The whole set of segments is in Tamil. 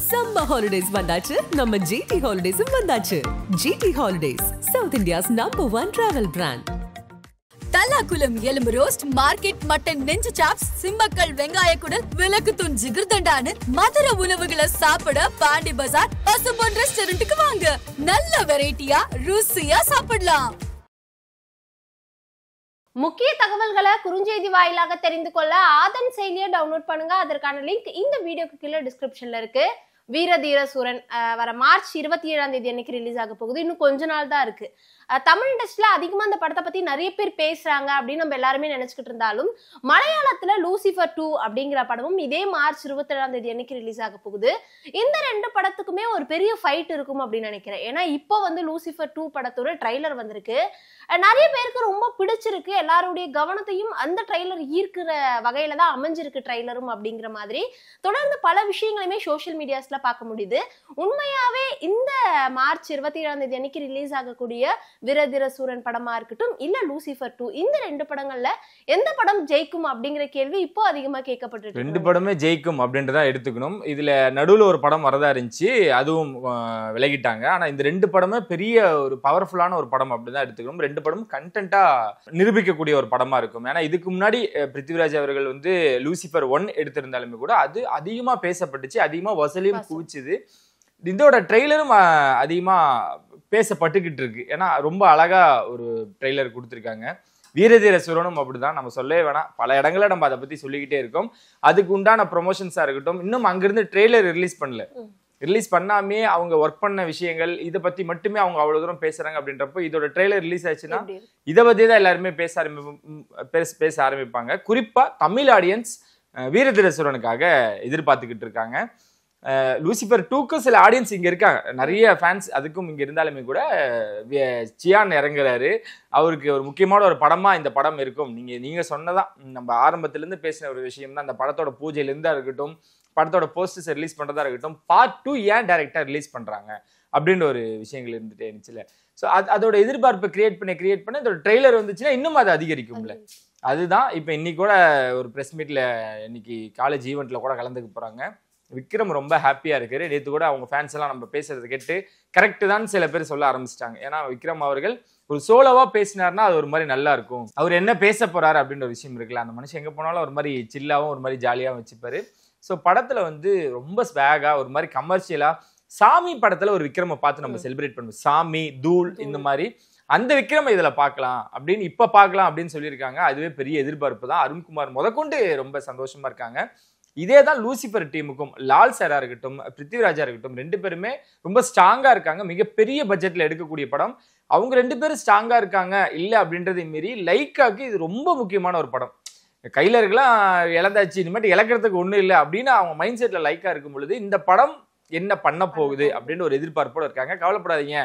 Summer holidays வந்தாச்சு நம்ம GT Holidays வந்தாச்சு. GT Holidays, South India's #1 travel brand. Thallakulam எலும்பு ரோஸ்ட், மார்க்கெட் மட்டன் நெஞ்சு சாப்ஸ், சிம்மக்கல் வெங்காய குடல், விளக்கு தூண் ஜிகர்தண்டான்னு மதுரை உணவுகளை சாப்பிட பாண்டி பஜார் பசும்பொன் ரெஸ்டாரண்ட்டுக்கு வாங்க. நல்ல வெரைட்டியா ருசியா சாப்பிடலாம். முக்கிய தகவல்களை குறுஞ்செய்தி வாயிலாக தெரிந்து கொள்ள ஆதன் செயலியை டவுன்லோட் பண்ணுங்க. அதற்கான லிங்க் இந்த வீடியோக்கு கீழே டிஸ்கிரிப்ஷன்ல இருக்கு. வீரதீர சூரன் வர மார்ச் 27 அன்னைக்கு ரிலீஸ் ஆக போகுது. இன்னும் கொஞ்ச நாள் தான் இருக்கு. தமிழ் இண்டஸ்ட்ரியில அதிகமா அந்த படத்தை பத்தி நிறைய பேர் பேசுறாங்க அப்படின்னு நம்ம எல்லாருமே நினைச்சுக்கிட்டு இருந்தாலும், மலையாளத்துல லூசிஃபர் 2 அப்படிங்கிற படமும் இதே மார்ச் 27 அன்னைக்கு ரிலீஸ் ஆக போகுது. இந்த ரெண்டு படத்துக்குமே ஒரு பெரிய ஃபைட் இருக்கும் அப்படின்னு நினைக்கிறேன். ஏன்னா இப்போ லூசிஃபர் 2 படத்தோட ட்ரைலர் வந்திருக்கு. நிறைய பேருக்கு ரொம்ப பிடிச்சிருக்கு. எல்லாருடைய கவனத்தையும் அந்த ட்ரைலர் ஈர்க்கிற வகையில தான் அமைஞ்சிருக்கு ட்ரைலரும் அப்படிங்கிற மாதிரி தொடர்ந்து பல விஷயங்களையுமே சோசியல் மீடியாஸ்ல பார்க்க முடியுது. உண்மையாவே இந்த மார்ச் 27 அன்னைக்கு ரிலீஸ் ஆகக்கூடிய வீரதீர சூரன் படமா இருக்கட்டும், இல்ல லூசிஃபர் 2, இந்த ரெண்டு படங்கள்ல எந்த படம் ஜெயிக்கும் அப்படிங்கிற கேள்வி இப்போ அதிகமா கேட்கப்பட்டு ரெண்டு படமே ஜெயிக்கும் அப்படின்றத எடுத்துக்கணும். இதுல நடுவுல ஒரு படம் வரதா இருந்துச்சு, அதுவும் விலகிட்டாங்க. ஆனா இந்த ரெண்டு படமே பெரிய ஒரு பவர்ஃபுல்லான ஒரு படம் அப்படிதான் எடுத்துக்கணும். ரெண்டு படமும் கண்டென்ட்டா நிரூபிக்கக்கூடிய ஒரு படமா இருக்கும். ஏன்னா இதுக்கு முன்னாடி பிருத்திவிராஜ் அவர்கள் லூசிஃபர் 1 எடுத்திருந்தாலுமே கூட அது அதிகமா பேசப்பட்டுச்சு, அதிகமா வசூலையும் குவிச்சுது. இதோட ட்ரெய்லரும் அதிகமா பேசப்பட்டுக்கிட்டு இருக்கு. ஏன்னா ரொம்ப அழகா ஒரு ட்ரெய்லர் கொடுத்துருக்காங்க. வீரதீர சூரனும் அப்படிதான், நம்ம சொல்லவே வேணாம். பல இடங்களை நம்ம அதை பத்தி சொல்லிக்கிட்டே இருக்கோம். அதுக்கு உண்டான ப்ரொமோஷன்ஸா இருக்கட்டும், இன்னும் அங்கிருந்து ட்ரெய்லர் ரிலீஸ் பண்ணல. ரிலீஸ் பண்ணாமே அவங்க ஒர்க் பண்ண விஷயங்கள் இதை பத்தி மட்டுமே அவங்க அவ்வளவு தூரம் பேசுறாங்க. அப்படின்றப்போ இதோட ட்ரெய்லர் ரிலீஸ் ஆச்சுன்னா இதை பத்தி தான் எல்லாருமே பேச ஆரம்பிப்பாங்க. குறிப்பா தமிழ் ஆடியன்ஸ் வீரதீர சூரனுக்காக எதிர்பார்த்துக்கிட்டு இருக்காங்க. லூசிஃபர் 2க்கு சில ஆடியன்ஸ் இங்க இருக்காங்க, நிறைய ஃபேன்ஸ் அதுக்கும் இங்க இருந்தாலுமே கூட சியான் இறங்குறாரு. அவருக்கு ஒரு முக்கியமான ஒரு படமா இந்த படம் இருக்கும். நீங்க சொன்னதான், நம்ம ஆரம்பத்துல இருந்து பேசின ஒரு விஷயம் தான். அந்த படத்தோட பூஜையில இருந்தா இருக்கட்டும், படத்தோட போஸ்டர்ஸ் ரிலீஸ் பண்றதா இருக்கட்டும், பார்ட் 2 ஏன் டைரக்டா ரிலீஸ் பண்றாங்க அப்படின்ற ஒரு விஷயங்கள் இருந்துட்டே இருந்துச்சுல. ஸோ அதோட எதிர்பார்ப்பை கிரியேட் பண்ண இதோட ட்ரெய்லர் வந்துச்சுன்னா இன்னும் அது அதிகரிக்கும்ல. அதுதான் இப்போ இன்னைக்கு கூட ஒரு ப்ரெஸ் மீட்ல இன்னைக்கு காலேஜ் ஈவெண்ட்ல கூட கலந்துக்க போறாங்க. விக்ரம் ரொம்ப ஹாப்பியா இருக்காரு. நேற்று கூட அவங்க ஃபேன்ஸ் எல்லாம் நம்ம பேசுறதை கேட்டு கரெக்ட் தான் சில பேர் சொல்ல ஆரம்பிச்சிட்டாங்க. ஏன்னா விக்ரம் அவர்கள் ஒரு சோலோவா பேசினார்னா அது ஒரு மாதிரி நல்லா இருக்கும். அவர் என்ன பேச போறாரு அப்படின்ற ஒரு விஷயம் இருக்குல்ல, அந்த மனுஷன் எங்க போனாலும் ஒரு மாதிரி சில்லாவும் ஒரு மாதிரி ஜாலியாகவும் வச்சுப்பாரு. ஸோ படத்துல ரொம்ப ஸ்வேகா ஒரு மாதிரி கமர்ஷியலா, சாமி படத்துல ஒரு விக்ரமை பார்த்து நம்ம செலிப்ரேட் பண்ணுவோம். சாமி, தூள், இந்த மாதிரி அந்த விக்ரம இதுல பார்க்கலாம் அப்படின்னு சொல்லியிருக்காங்க. அதுவே பெரிய எதிர்பார்ப்பு தான். அருண்குமார் முதற்கொண்டு ரொம்ப சந்தோஷமா இருக்காங்க. இதே தான் லூசிஃபர் டீமுக்கும். லால் சாரா இருக்கட்டும், பிருத்திவிராஜா இருக்கட்டும், ரெண்டு பேருமே ரொம்ப ஸ்ட்ராங்கா இருக்காங்க. மிகப்பெரிய பட்ஜெட்ல எடுக்கக்கூடிய படம். அவங்க ரெண்டு பேரும் ஸ்ட்ராங்கா இருக்காங்க இல்ல அப்படின்றதை மீறி லைக்காக்கு இது ரொம்ப முக்கியமான ஒரு படம். கையில இருக்கலாம் இழந்தாச்சு, இனிமேட்டு இழக்கிறதுக்கு ஒண்ணும் இல்லை அப்படின்னு அவங்க மைண்ட் செட்ல லைக்கா இருக்கும் பொழுது இந்த படம் என்ன பண்ண போகுது அப்படின்னு ஒரு எதிர்பார்ப்போட இருக்காங்க. கவலைப்படாதீங்க,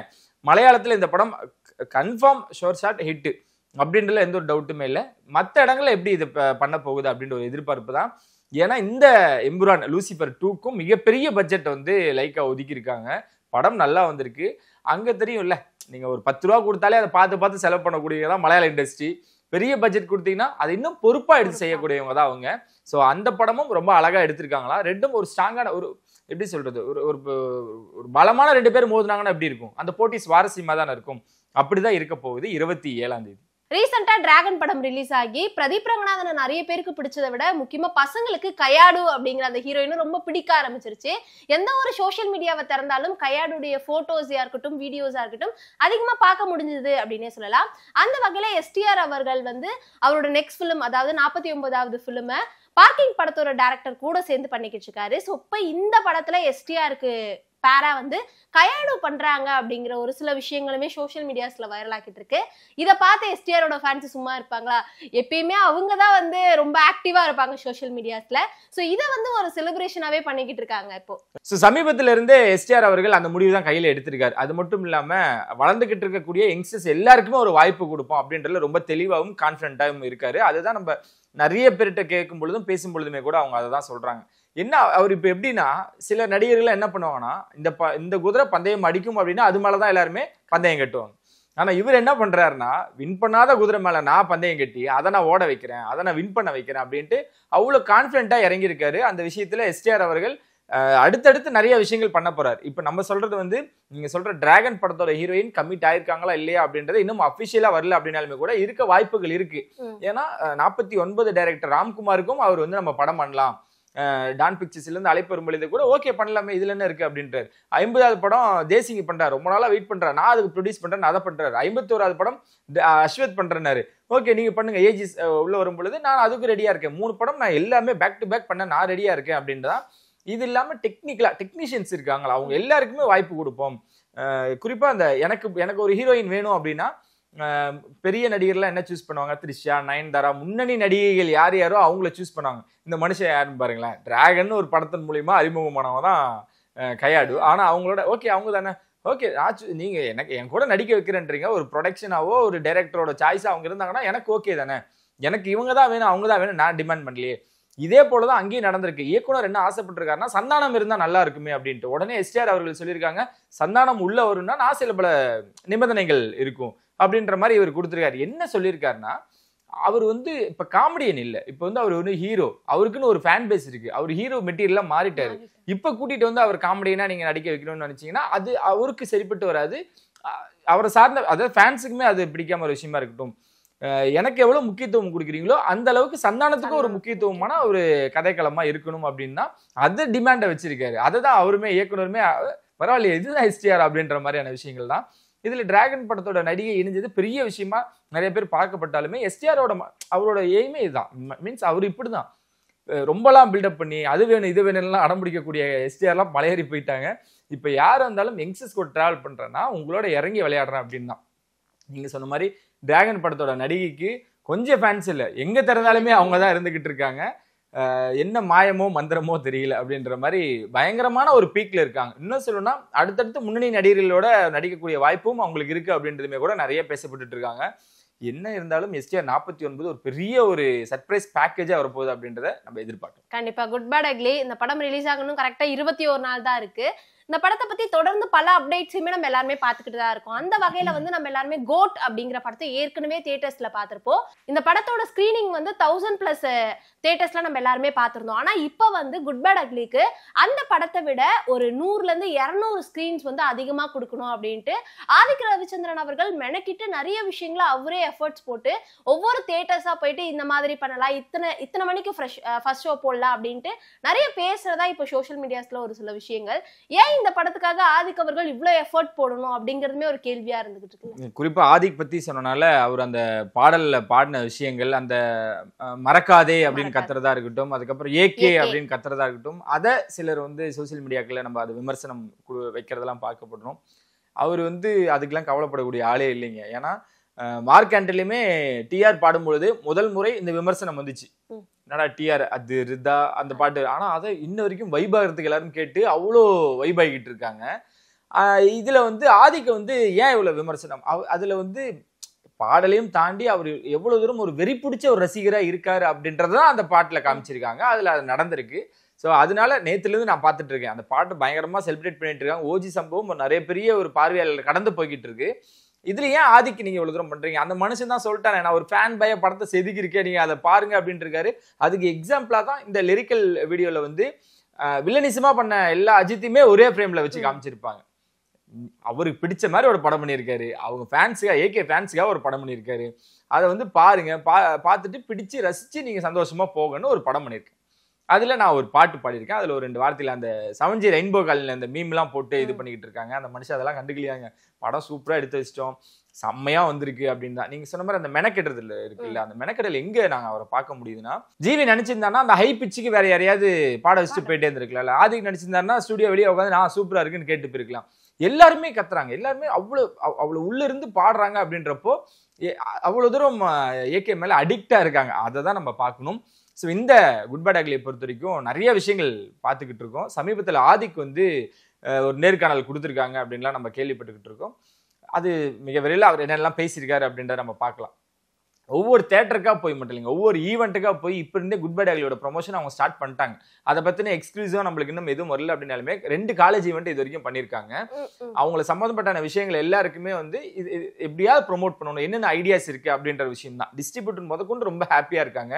மலையாளத்துல இந்த படம் கன்ஃபார்ம் ஷோர் ஷாட் ஹிட் அப்படின்றதுல எந்த ஒரு டவுட்டுமே இல்லை. மற்ற இடங்கள்ல எப்படி இது பண்ண போகுது அப்படின்ற ஒரு எதிர்பார்ப்பு தான். ஏன்னா இந்த எம்புரான் லூசிஃபர் 2க்கும் மிகப்பெரிய பட்ஜெட் லைக்கா ஒதுக்கி இருக்காங்க. படம் நல்லா வந்திருக்கு. அங்க தெரியும்ல, நீங்க ஒரு 10 ரூபா கொடுத்தாலே அதை பார்த்து செலவு பண்ணக்கூடியதான் மலையாள இண்டஸ்ட்ரி. பெரிய பட்ஜெட் கொடுத்தீங்கன்னா அது இன்னும் பொறுப்பா எடுத்து செய்யக்கூடியவங்க தான் அவங்க. ஸோ அந்த படமும் ரொம்ப அழகா எடுத்திருக்காங்களா. ரெண்டும் ஒரு ஸ்ட்ராங்கான ஒரு எப்படி சொல்றது, ஒரு பலமான ரெண்டு பேர் மோதினாங்கன்னா எப்படி இருக்கும், அந்த போட்டி சுவாரஸ்யமா தானே இருக்கும். அப்படிதான் இருக்க போகுது 27 ரீசெண்டா டிராகன் படம் ரிலீஸ் ஆகி பிரதீப் ரங்கநாதனை நிறைய பேருக்கு பிடிச்சதை விட முக்கியமா பசங்களுக்கு கயாடு அப்படிங்கிற அந்த ஹீரோயினும் ரொம்ப பிடிக்க ஆரம்பிச்சிருச்சு. எந்த ஒரு சோசியல் மீடியாவை திறந்தாலும் கயாடுடைய போட்டோஸா இருக்கட்டும், வீடியோஸா இருக்கட்டும் அதிகமா பார்க்க முடிஞ்சது அப்படின்னே சொல்லலாம். அந்த வகையில எஸ்டிஆர் அவர்கள் அவரோட நெக்ஸ்ட் பிலிம், அதாவது 49வது பிலிமை பார்க்கிங் படத்தோட டைரக்டர் கூட சேர்ந்து பண்ணிக்கிட்டு இருக்காரு. ஸோ இப்போ இந்த படத்துல எஸ்டிஆருக்கு பேரா கயாடு பண்றாங்க அப்படிங்கிற ஒரு சில விஷயங்களுமே சோசியல் மீடியாஸ்ல வைரல் ஆக்கிட்டு இருக்கு. இதை பார்த்து எஸ்டிஆரோட ஃபேன்ஸ் சும்மா இருப்பாங்களா? எப்பயுமே அவங்க தான் ரொம்ப ஆக்டிவா இருப்பாங்க சோசியல் மீடியாஸ்ல. ஸோ இதை ஒரு செலிப்ரேஷனாவே பண்ணிக்கிட்டு இருக்காங்க இப்போ. ஸோ சமீபத்தில இருந்தே எஸ்டிஆர் அவர்கள் அந்த முடிவு தான் கையில எடுத்திருக்காரு. அது மட்டும் இல்லாம வளர்ந்துகிட்டு இருக்கக்கூடிய யங்ஸ்டர்ஸ் எல்லாருக்குமே ஒரு வாய்ப்பு கொடுப்போம் அப்படின்றதுல ரொம்ப தெளிவாகவும் கான்ஃபிடென்ட்டாகவும் இருக்காரு. அதுதான் நம்ம நிறைய பேர்கிட்ட கேட்கும் பொழுதும் பேசும் பொழுதுமே கூட அவங்க அதை தான் சொல்றாங்க. என்ன அவர் இப்ப எப்படின்னா, சில நடிகர்கள் என்ன பண்ணுவாங்கன்னா, இந்த குதிரை பந்தயம் அடிக்கும் அப்படின்னா அது மேலதான் எல்லாருமே பந்தயம் கட்டுவாங்க. ஆனா இவர் என்ன பண்றாருன்னா, வின் பண்ணாத குதிரை மேல நான் பந்தயம் கட்டி அதை நான் ஓட வைக்கிறேன், அதை நான் வின் பண்ண வைக்கிறேன் அப்படின்ட்டு அவ்வளவு கான்பிடென்ட்டா இறங்கியிருக்காரு. அந்த விஷயத்துல எஸ்டிஆர் அவர்கள் அடுத்தடுத்து நிறைய விஷயங்கள் பண்ண போறாரு. இப்ப நம்ம சொல்றது வந்து நீங்க சொல்ற டிராகன் படத்தோட ஹீரோயின் கமிட் ஆயிருக்காங்களா இல்லையா அப்படின்றது இன்னும் அபிஷியலா வரல அப்படின்னாலுமே கூட இருக்க வாய்ப்புகள் இருக்கு. ஏன்னா 49 டைரக்டர் ராம்குமாருக்கும் அவர் வந்து நம்ம படம் பண்ணலாம், டான் பிக்சர்ஸ்ல இருந்து அழைப்பு வரும்பொழுது கூட ஓகே பண்ணலாமே, இதுல என்ன இருக்கு அப்படின்றாரு. 50வது படம் தேசிங்க பண்றாரு, ரொம்ப நாளா வெயிட் பண்றாரு, நான் அதுக்கு ப்ரொடியூஸ் பண்றேன், அதை பண்றாரு. 51வது படம் அஸ்வத் பண்றேன்னாரு, ஓகே நீங்க பண்ணுங்க, ஏஜிஸ் உள்ள வரும் பொழுது நான் அதுக்கு ரெடியா இருக்கேன், 3 படம் நான் எல்லாமே பேக் டு பேக் பண்ண நான் ரெடியா இருக்கேன் அப்படின்றதான். இது இல்லாம டெக்னீஷியன்ஸ் இருக்காங்களா, அவங்க எல்லாருக்குமே வாய்ப்பு கொடுப்போம். குறிப்பா அந்த எனக்கு ஒரு ஹீரோயின் வேணும் அப்படின்னா பெரிய நடிகர்லாம் என்ன சூஸ் பண்ணுவாங்க, த்ரிஷா, நயன்தாரா, முன்னணி நடிகைகள் யார் யாரோ அவங்கள சூஸ் பண்ணுவாங்க. இந்த மனுஷன் யாருன்னு பாருங்களேன், டிராகன் ஒரு படத்தின் மூலியமா அறிமுகமானவங்க தான் கையாடு. ஆனா அவங்களோட ஓகே அவங்க தானே, ஓகே நீங்க எனக்கு என் கூட நடிக்க வைக்கிறேன்றீங்க, ஒரு ப்ரொடக்ஷனாவோ ஒரு டைரக்டரோட சாய்ஸா அவங்க இருந்தாங்கன்னா எனக்கு ஓகே தானே, எனக்கு இவங்க தான் வேணும் அவங்க தான் வேணும் நான் டிமாண்ட் பண்ணலையே. இதே போலதான் அங்கேயும் நடந்திருக்கு. இயக்குனர் என்ன ஆசைப்பட்டிருக்காருன்னா சந்தானம் இருந்தா நல்லா இருக்குமே அப்படின்ட்டு உடனே எஸ்டிஆர் அவர்கள் சொல்லியிருக்காங்க, சந்தானம் உள்ள வரும்னா நான் சில பல நிபந்தனைகள் இருக்கும் அப்படின்ற மாதிரி இவர் கொடுத்துருக்காரு. என்ன சொல்லியிருக்காருன்னா, அவர் வந்து இப்ப காமெடியன் இல்ல, இப்ப வந்து அவர் வந்து ஹீரோ, அவருக்குன்னு ஒரு ஃபேன் பேஸ் இருக்கு, அவர் ஹீரோ மெட்டீரியலா மாறிட்டாரு. இப்ப கூட்டிட்டு வந்து அவர் காமெடியனா நீங்க நடிக்க வைக்கணும்னு நினைச்சீங்கன்னா அது அவருக்கு சரிப்பட்டு வராது. அவரை சார்ந்த அதாவது ஃபேன்ஸுக்குமே அது பிடிக்காம ஒரு விஷயமா இருக்கட்டும். எனக்கு எவ்வளவு முக்கியத்துவம் கொடுக்குறீங்களோ அந்த அளவுக்கு சந்தானத்துக்கு ஒரு முக்கியத்துவமான ஒரு கதைக்களமா இருக்கணும் அப்படின்னா அது டிமாண்டை வச்சிருக்காரு. அதுதான் அவருமே இயக்குனருமே பரவாயில்லையே இதுதான் எஸ்டிஆர் அப்படின்ற மாதிரியான விஷயங்கள் தான். இதுல டிராகன் படத்தோட நடிகை இணைஞ்சது பெரிய விஷயமா நிறைய பேர் பார்க்கப்பட்டாலுமே எஸ்டிஆரோட அவரோட எய்மே இதுதான். மீன்ஸ் அவர் இப்படிதான் ரொம்பலாம் பில்டப் பண்ணி அது வேணும் இது வேணும்லாம் அடம் பிடிக்கக்கூடிய எஸ்டிஆர்லாம் மலையேறி போயிட்டாங்க. இப்ப யார் வந்தாலும் யங்ஸ்டர்ஸ் கூட டிராவல் பண்றேன்னா உங்களோட இறங்கி விளையாடுறேன் அப்படின்னு தான். நீங்க சொன்ன மாதிரி டிராகன் படத்தோட நடிகைக்கு கொஞ்சம் ஃபேன்ஸ் இல்லை, எங்க திறந்தாலுமே அவங்க தான் இருந்துகிட்டு இருக்காங்க. என்ன மாயமோ மந்திரமோ தெரியல அப்படின்ற மாதிரி பயங்கரமான ஒரு பீக்ல இருக்காங்க. இன்னும் சொல்லணும்னா அடுத்தடுத்து முன்னணி நடிகர்களோட நடிக்கக்கூடிய வாய்ப்பும் அவங்களுக்கு இருக்கு அப்படின்றதுமே கூட நிறைய பேசப்பட்டு இருக்காங்க. என்ன இருந்தாலும் எஸ்டிஆர் 49 ஒரு பெரிய ஒரு சர்ப்ரைஸ் பேக்கேஜா வரப்போகுது அப்படின்றத நம்ம எதிர்பார்க்கலாம். கண்டிப்பா. குட் பேட் அக்லி இந்த படம் ரிலீஸ் ஆகணும் கரெக்டா 21 நாள் தான் இருக்கு. இந்த படத்தை பத்தி தொடர்ந்து பல அப்டேட்ஸுமே நம்ம எல்லாருமே பார்த்துக்கிட்டு தான் இருக்கோம். அந்த வகையில வந்து நம்ம எல்லாருமே கோட் அப்படிங்கிற படத்தை ஏற்கனவே தியேட்டர்ஸ்ல பார்த்திருப்போம். இந்த படத்தோட ஸ்கிரீனிங் வந்து 1000+ தியேட்டர்ஸ்ல நம்ம எல்லாருமே பார்த்திருந்தோம். ஆனா இப்ப வந்து குட் பேட் அக்லிக்கு அந்த படத்தை விட ஒரு 100-200 ஸ்கிரீன்ஸ் வந்து அதிகமா கொடுக்கணும் அப்படின்ட்டு ஆதித்ய ரவிச்சந்திரன் அவர்கள் மெனக்கிட்டு நிறைய விஷயங்களை அவரே எஃபர்ட்ஸ் போட்டு ஒவ்வொரு தியேட்டர்ஸா போயிட்டு இந்த மாதிரி பண்ணலாம், இத்தனை மணிக்கு ஃபர்ஸ்ட் ஷோ போடலாம் அப்படின்ட்டு நிறைய பேசுறதா இப்ப சோஷியல் மீடியாஸ்ல ஒரு சில விஷயங்கள். ஏன் இந்த படத்துக்காக ஆதிக் அவர்கள் இவ்வளவு எஃபர்ட் போடணும் அப்படிங்கறதுமே ஒரு கேள்வியா இருந்துகிட்டு இருக்கு. குறிப்பா ஆதிக் பத்தி சொன்னனால அவர் அந்த பாடல்ல பாடின விஷயங்கள், அந்த மறக்காதே அப்படின்னு கத்துறதா இருக்கட்டும், அதுக்கப்புறம் ஏகே அப்படின்னு கத்துறதா இருக்கட்டும், அதை சிலர் வந்து சோசியல் மீடியாக்களை நம்ம அதை விமர்சனம் வைக்கிறதெல்லாம் பார்க்கப்படுறோம். அவர் வந்து அதுக்கெல்லாம் கவலைப்படக்கூடிய ஆளே இல்லைங்க. ஏன்னா மார்க் ஆண்டலியுமே டிஆர் பாடும்பொழுது முதல் முறை இந்த விமர்சனம் வந்துச்சு, என்னடா டிஆர் அது ரிதா அந்த பாட்டு, ஆனா அதை இன்ன வரைக்கும் வைபாகிறதுக்கு எல்லாரும் கேட்டு அவ்வளோ வைபாகிட்டு இருக்காங்க. இதுல வந்து ஆதிக்க வந்து ஏன் இவ்வளவு விமர்சனம், அதுல வந்து பாடலையும் தாண்டி அவர் எவ்வளவு தூரம் ஒரு வெறி பிடிச்ச ஒரு ரசிகரா இருக்காரு அப்படின்றதான் அந்த பாட்டுல காமிச்சிருக்காங்க. அதுல அது நடந்திருக்கு. ஸோ அதனால நேத்துல இருந்து நான் பார்த்துட்டு இருக்கேன், அந்த பாட்டு பயங்கரமா செலிப்ரேட் பண்ணிட்டு இருக்காங்க. ஓஜி சம்பவம் நிறைய பெரிய ஒரு பார்வையாளர் கடந்து போய்கிட்டு இருக்கு. இதுல ஏன் ஆதிக்கு நீங்க இவ்வளவு தூரம் பண்றீங்க, அந்த மனுஷன் தான் சொல்லிட்டானே நான் ஒரு ஃபேன் பய படத்தை செதுக்கி இருக்கேன், நீங்க அதை பாருங்க அப்படின்ட்டு இருக்காரு. அதுக்கு எக்ஸாம்பிளா தான் இந்த லிரிக்கல் வீடியோல வந்து வில்லனிசமா பண்ண எல்லா அஜித்தையுமே ஒரே ஃப்ரேம்ல வச்சு காமிச்சிருப்பாங்க. அவருக்கு பிடிச்ச மாதிரி ஒரு படம் பண்ணியிருக்காரு, அவங்க ஃபேன்ஸுக்காக ஏகே ஃபேன்ஸுக்காக ஒரு படம் பண்ணியிருக்காரு. அதை வந்து பாருங்க, பார்த்துட்டு பிடிச்சு ரசிச்சு நீங்க சந்தோஷமா போகணும்னு ஒரு படம் பண்ணியிருக்கேன். அதுல நான் ஒரு பாட்டு பாடியிருக்கேன். அதுல ஒரு 2 வார்த்தையில அந்த 7G ரெயின்போ காலில் அந்த மீம்லாம் போட்டு இது பண்ணிக்கிட்டு இருக்காங்க. அந்த மனுஷன் அதெல்லாம் கண்டுக்கலையாங்க, படம் சூப்பரா எடுத்து வச்சிட்டோம், செம்மையா வந்திருக்கு அப்படின்னு தான். நீங்க சொன்ன மாதிரி அந்த மெனக்கெடுறதுல இருக்குல்ல, அந்த மெனக்கெடல் எங்க நாங்க அவரை பார்க்க முடியுதுன்னா, ஜிவி நினைச்சிருந்தாருன்னா அந்த ஹை பிச்சுக்கு வேற யாரையாவது பாட வச்சுட்டு போயிட்டே இருந்திருக்கல. ஆதிக்கு நடிச்சிருந்தாருன்னா ஸ்டுடியோ வெளியே உட்காந்து நான் சூப்பரா இருக்குன்னு கேட்டு போயிருக்கலாம். எல்லாருமே கத்துறாங்க, எல்லாருமே அவ்வளவு உள்ள இருந்து பாடுறாங்க அப்படின்றப்போ அவ்வளவு தூரம் ஏகே மேல அடிக்டா இருக்காங்க. அதை தான் நம்ம பார்க்கணும். ஸோ இந்த குட் பேட் அக்லியை பொறுத்த வரைக்கும் நிறைய விஷயங்கள் பார்த்துக்கிட்டு இருக்கோம். சமீபத்தில் ஆதிக்கு வந்து ஒரு நேர்காணல் கொடுத்துருக்காங்க அப்படின்லாம் நம்ம கேள்விப்பட்டுக்கிட்டு இருக்கோம். அது மிக விரைவில் அவர் என்னெல்லாம் பேசியிருக்காரு அப்படின்றத நம்ம பார்க்கலாம். ஒவ்வொரு தேட்டருக்காக போய் மட்டும் இல்லைங்க, ஒவ்வொரு ஈவெண்ட்டுக்காக போய் இப்போ இருந்தே குட் பேட் அக்லியோட ப்ரொமோஷன் அவங்க ஸ்டார்ட் பண்ணிட்டாங்க. அதை பற்றின எக்ஸ்க்ளூசிவாக நம்மளுக்கு இன்னும் எதுவும் வரல அப்படின்னாலுமே 2 காலேஜ் ஈவெண்ட் இது வரைக்கும் பண்ணியிருக்காங்க. அவங்கள சம்மந்தப்பட்டான விஷயங்கள் எல்லாருக்குமே வந்து இது எப்படியாவது ப்ரொமோட் பண்ணணும், என்னென்ன ஐடியாஸ் இருக்குது அப்படின்ற விஷயம் தான். டிஸ்ட்ரிபியூட்டர் முதற்கொண்டு ரொம்ப ஹாப்பியாக இருக்காங்க.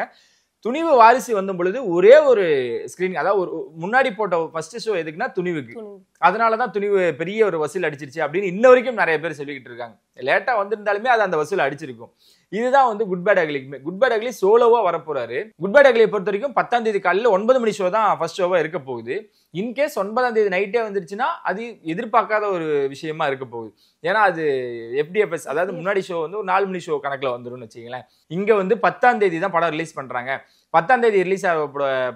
துணிவு வாரிசு வந்த பொழுது ஒரே ஒரு ஸ்கிரீன், அதாவது ஒரு முன்னாடி போட்ட ஃபர்ஸ்ட் ஷோ எதுக்குன்னா துணிவுக்கு, அதனாலதான் துணிவு பெரிய ஒரு வசூல் அடிச்சிருச்சு அப்படின்னு இன்ன வரைக்கும் நிறைய பேர் சொல்லிக்கிட்டு இருக்காங்க. லேட்டா வந்திருந்தாலுமே அது அந்த வசூல் அடிச்சிருக்கும். இதுதான் வந்து குட் பேட் அக்லிக்குமே. குட் பேட் அக்லி சோலோவா வரப்போறாரு. குட் பேட் அக்லியை பொறுத்த வரைக்கும் 10ஆம் தேதி காலையில 9 மணி ஷோ தான் ஃபர்ஸ்ட் ஷோவா இருக்க போகுது. இன்கேஸ் 9ஆம் தேதி நைட்டே வந்துருச்சுன்னா அது எதிர்பார்க்காத ஒரு விஷயமா இருக்க போகுது. ஏன்னா அது FDFS, அதாவது முன்னாடி ஷோ வந்து ஒரு 4 மணி ஷோ கணக்குல வந்துரும்னு வச்சுங்களேன். இங்க வந்து 10ஆம் தேதி தான் படம் ரிலீஸ் பண்றாங்க. 10ஆம் தேதி ரிலீஸ் ஆக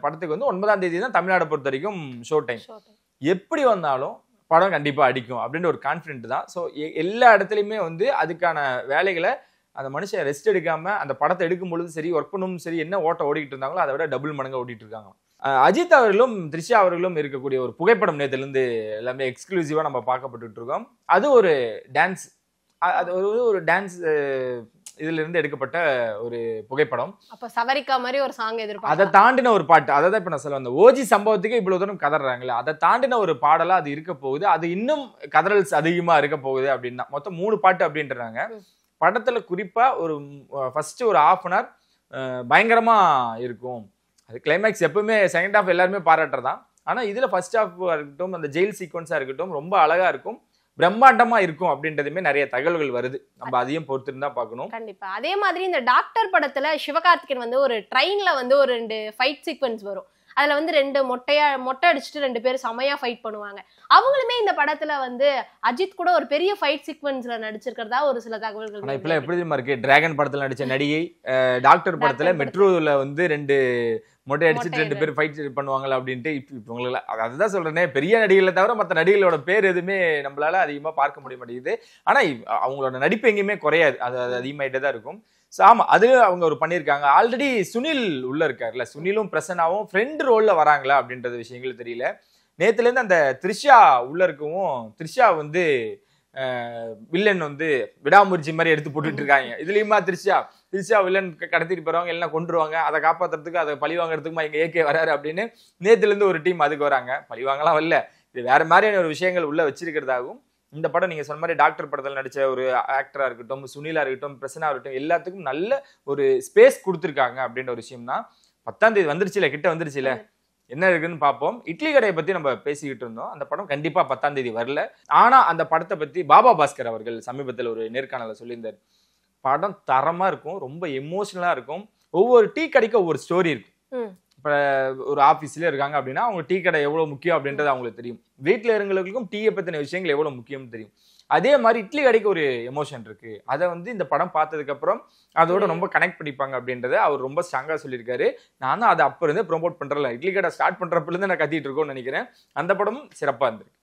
படத்துக்கு வந்து 9ஆம் தேதி தான் தமிழ்நாடு பொறுத்த வரைக்கும் ஷோ டைம். எப்படி வந்தாலும் படம் கண்டிப்பா அடிக்கும் அப்படின்ற ஒரு கான்ஃபிடென்ட் தான். ஸோ எல்லா இடத்துலையுமே வந்து அதுக்கான வேலைகளை அந்த மனுஷன் ரெஸ்ட் எடுக்காம அந்த படத்தை எடுக்கும் பொழுது சரி, ஒர்க் பண்ணவும் சரி, என்ன ஓட்ட ஓடிட்டு இருந்தாங்களோ அதை விட டபுள் மடங்கா ஓடிட்டு இருக்காங்க. அஜித் அவர்களும் த்ரிஷா அவர்களும் இருக்கக்கூடிய ஒரு புகைப்படம் நேத்துல இருந்து எல்லாமே எக்ஸ்க்ளூசிவா நம்ம பார்க்கப்பட்டு இருக்கோம். அது ஒரு டான்ஸ், அது ஒரு டான்ஸ் இதுல இருந்து எடுக்கப்பட்ட ஒரு புகைப்படம். அப்ப சவரிக்கா மாதிரி ஒரு சாங் எதிர்பார்க்க, அதை தாண்டின ஒரு பாட்டு. அதான் இப்ப நான் சொல்ல வந்த ஓஜி சம்பவத்துக்கு இவ்வளவு தூரம் கதறாங்களே, அதை தாண்டின ஒரு பாடலா அது இருக்க போகுது. அது இன்னும் கதறல்ஸ் அதிகமா இருக்க போகுது அப்படின்னா மொத்தம் 3 பாட்டு அப்படின்றாங்க படத்துல. குறிப்பா ஒரு ஃபர்ஸ்ட் ஒரு ½ அன் ஹவர் பயங்கரமா இருக்கும். அது கிளைமேக்ஸ் எப்பவுமே செகண்ட் ஹாஃப் எல்லாருமே பாராட்டுறதான். ஆனா இதுல ஃபர்ஸ்ட் ஹாஃப் இருக்கட்டும், அந்த ஜெயில் சீக்வன்ஸா இருக்கட்டும், ரொம்ப அழகா இருக்கும், பிரம்மாண்டமா இருக்கும் அப்படின்றதுமே நிறைய தகவல்கள் வருது. நம்ம அதையும் பொறுத்திருந்தா பார்க்கணும். கண்டிப்பா. அதே மாதிரி இந்த டாக்டர் படத்துல சிவகார்த்திகேயன் வந்து ஒரு ட்ரெயின்ல வந்து ஒரு 2 ஃபைட் சீக்வன்ஸ் வரும். அதுல வந்து 2 மொட்டை அடிச்சுட்டு 2 பேர் செமையா ஃபைட் பண்ணுவாங்க. அவங்களுமே இந்த படத்துல வந்து அஜித் கூட ஒரு பெரிய ஃபைட் சீக்வன்ஸ்ல நடிச்சிருக்கிறதா ஒரு சில தகவல்கள். ஆனா இப்ப எப்படி இருக்கு, டிராகன் படத்துல நடிச்ச நடிகை டாக்டர் படத்துல மெட்ரோல வந்து 2 மொட்டை அடிச்சுட்டு 2 பேர் ஃபைட் பண்ணுவாங்கல்ல அப்படின்ட்டு இப்ப உங்களுக்கு அதுதான் சொல்றேனே, பெரிய நடிகளை தவிர மற்ற நடிகளோட பேர் எதுவுமே நம்மளால அதிகமா பார்க்க முடிய மாட்டேங்குது. ஆனா அவங்களோட நடிப்பு எங்கேயுமே குறையாது, அது அதிகமாயிட்டே தான் இருக்கும். ஆமா, அது அவங்க ஒரு பண்ணியிருக்காங்க. ஆல்ரெடி சுனில் உள்ள இருக்காருல்ல, சுனிலும் பிரசன்னாவும் ஃப்ரெண்ட் ரோல்ல வராங்களா அப்படின்றது விஷயங்கள் தெரியல. நேத்துல இருந்து அந்த த்ரிஷா உள்ள இருக்கவும், த்ரிஷா வந்து வில்லன் வந்து விடாமுயற்சி மாதிரி எடுத்து போட்டுட்டு இருக்காங்க. இதுலயுமா த்ரிஷா வில்லன் கடத்திட்டு போறவங்க எல்லாம் கொண்டுருவாங்க, அதை காப்பாத்துறதுக்கு அதை பழி வாங்குறதுக்குமா எங்க AK வராரு அப்படின்னு நேத்துல இருந்து ஒரு டீம் அதுக்கு வராங்க. பழி வாங்கலாம் வரல, இது வேற மாதிரியான ஒரு விஷயங்கள் உள்ள வச்சிருக்கிறதாகவும் இந்த படம் நீங்க சொன்ன மாதிரி டாக்டர் படத்தில் நடிச்ச ஒரு ஆக்டரா இருக்கட்டும், சுனிலா இருக்கட்டும், பிரசன்னா இருக்கட்டும், எல்லாத்துக்கும் நல்ல ஒரு ஸ்பேஸ் கொடுத்துருக்காங்க அப்படின்ற ஒரு விஷயம் தான். 10ஆம் தேதி வந்துருச்சுல, கிட்ட வந்துருச்சுல, என்ன இருக்குன்னு பார்ப்போம். இட்லி கடையை பத்தி நம்ம பேசிக்கிட்டு இருந்தோம். அந்த படம் கண்டிப்பா 10ஆம் தேதி வரல. ஆனா அந்த படத்தை பத்தி பாபா பாஸ்கர் அவர்கள் சமீபத்தில் ஒரு நேர்காணல சொல்லியிருந்தார். படம் தரமா இருக்கும், ரொம்ப எமோஷனலா இருக்கும். ஒவ்வொரு டீ கடைக்கு ஒவ்வொரு ஸ்டோரி இருக்கு. இப்ப ஒரு ஆபீஸ்ல இருக்காங்க அப்படின்னா அவங்க டீ கடை எவ்வளவு முக்கியம் அப்படின்றது அவங்களுக்கு தெரியும். வீட்டுல இருந்தவங்களுக்கும் டீயை பத்தின விஷயங்கள் எவ்வளவு முக்கியம்னு தெரியும். அதே மாதிரி இட்லி கடைக்கு ஒரு எமோஷன் இருக்கு. அதை வந்து இந்த படம் பார்த்ததுக்கு அப்புறம் அதோட ரொம்ப கனெக்ட் பண்ணிப்பாங்க அப்படின்றத அவர் ரொம்ப ஸ்ட்ராங்கா சொல்லியிருக்காரு. நானும் அதை அப்ப இருந்தே ப்ரொமோட் பண்றேன். இட்லி கடை ஸ்டார்ட் பண்றப்பல இருந்து நான் கத்திட்டு இருக்கோம்னு நினைக்கிறேன். அந்த படமும் சிறப்பா இருந்திருக்கு.